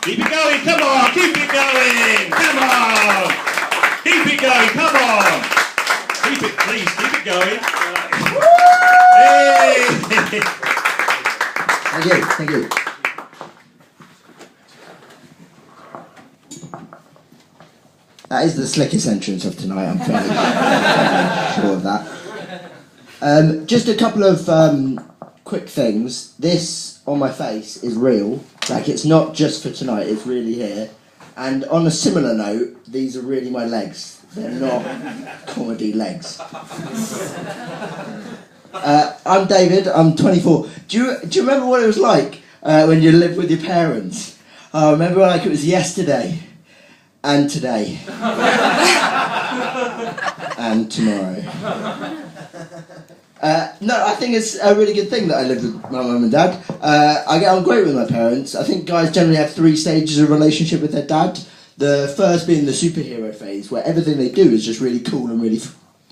Keep it going, come on, keep it going, come on. Keep it going, come on. Keep it, please, keep it going. Hey. Thank you, thank you. That is the slickest entrance of tonight, I'm fairly sure of that. Just a couple of quick things. This on my face is real, like it's not just for tonight, it's really here. And on a similar note, these are really my legs. They're not comedy legs. I'm David, I'm 24. Do you remember what it was like when you lived with your parents? I remember like it was yesterday. And today. And tomorrow. No, I think it's a really good thing that I live with my mum and dad. I get on great with my parents. I think guys generally have 3 stages of relationship with their dad. The first being the superhero phase, where everything they do is just really cool and really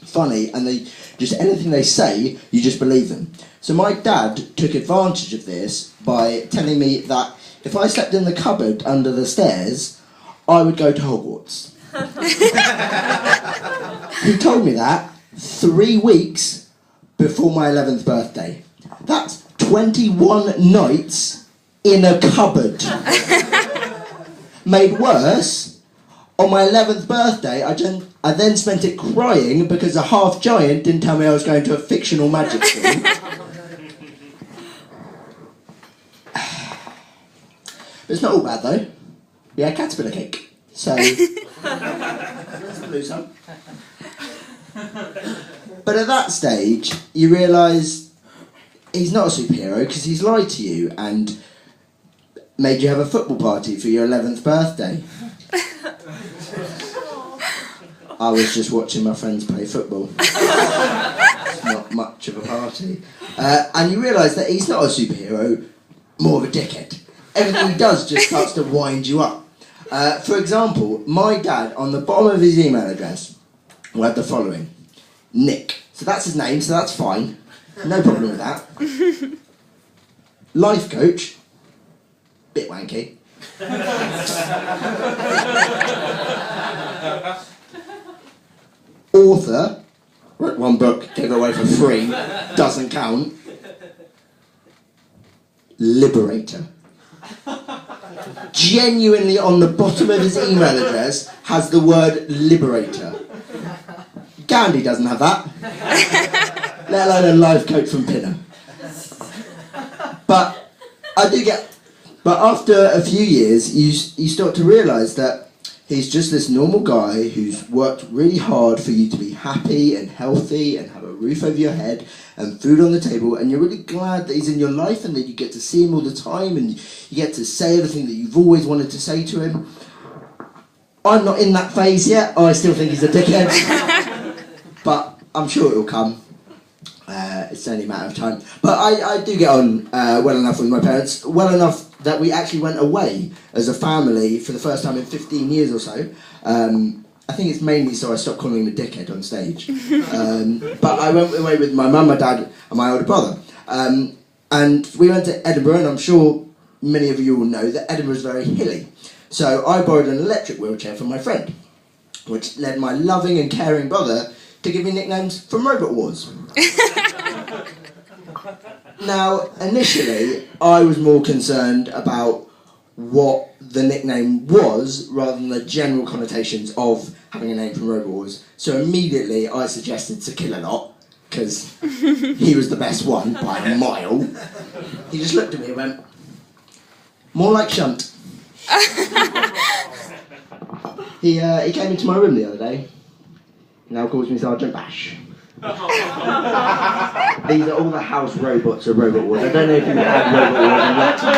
funny, and they just anything they say, you just believe them. So my dad took advantage of this by telling me that if I slept in the cupboard under the stairs, I would go to Hogwarts. He told me that 3 weeks before my 11th birthday. That's 21 nights in a cupboard. Made worse, on my 11th birthday, I then spent it crying because a half giant didn't tell me I was going to a fictional magic school. It's not all bad though. We had caterpillar cake, so let's lose some. But at that stage, you realise he's not a superhero because he's lied to you and made you have a football party for your 11th birthday. I was just watching my friends play football. It's not much of a party. And you realise that he's not a superhero, more of a dickhead. Everything he does just starts to wind you up. For example, my dad, on the bottom of his email address, will have the following. Nick. So that's his name, so that's fine. No problem with that. Life coach. Bit wanky. Author. Wrote 1 book, gave it away for free. Doesn't count. Liberator. Genuinely on the bottom of his email address has the word liberator. Gandhi doesn't have that. Let alone a life coach from Pinner. But after a few years, you start to realise that he's just this normal guy who's worked really hard for you to be happy and healthy and have a roof over your head and food on the table, and you're really glad that he's in your life and that you get to see him all the time and you get to say everything that you've always wanted to say to him. I'm not in that phase yet. I still think he's a dickhead. But I'm sure it'll come. It's only a matter of time. But I do get on well enough with my parents, well enough that we actually went away as a family for the first time in 15 years or so. I think it's mainly so I stopped calling him a dickhead on stage. But I went away with my mum, my dad and my older brother. And we went to Edinburgh, and I'm sure many of you will know that Edinburgh is very hilly. So I borrowed an electric wheelchair from my friend, which led my loving and caring brother to give me nicknames from Robot Wars. Now, initially, I was more concerned about what the nickname was rather than the general connotations of having a name from Robot Wars. So immediately I suggested To Kill a Lot, because he was the best one by a mile. He just looked at me and went, more like Shunt. He came into my room the other day. Now calls me Sergeant Bash. These are all the house robots of Robot Wars. I don't know if you've had Robot Wars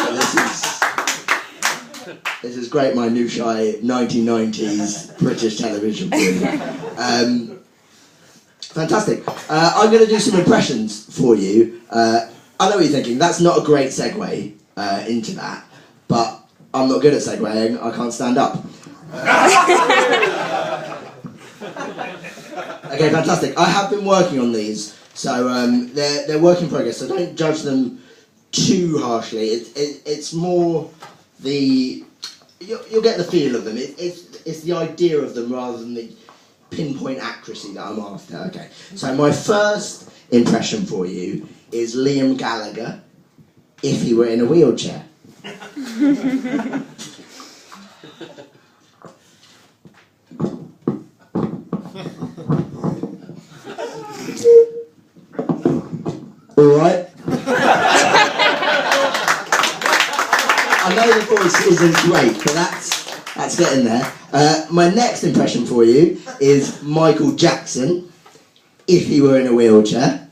in Luxembourg. This is great minutiae 1990s British television for you. Fantastic. I'm going to do some impressions for you. I know what you're thinking. That's not a great segue into that, but I'm not good at segueing. I can't stand up. Okay, fantastic. I have been working on these, so they're work in progress, so don't judge them too harshly. It's more the you'll get the feel of them. It's the idea of them rather than the pinpoint accuracy that I'm after. Okay, so my first impression for you is Liam Gallagher if he were in a wheelchair. All right. I know the voice isn't great, but that's getting there. My next impression for you is Michael Jackson if he were in a wheelchair.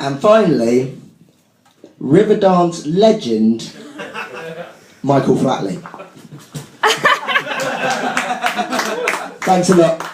And finally, Riverdance legend, Michael Flatley. Thanks a lot.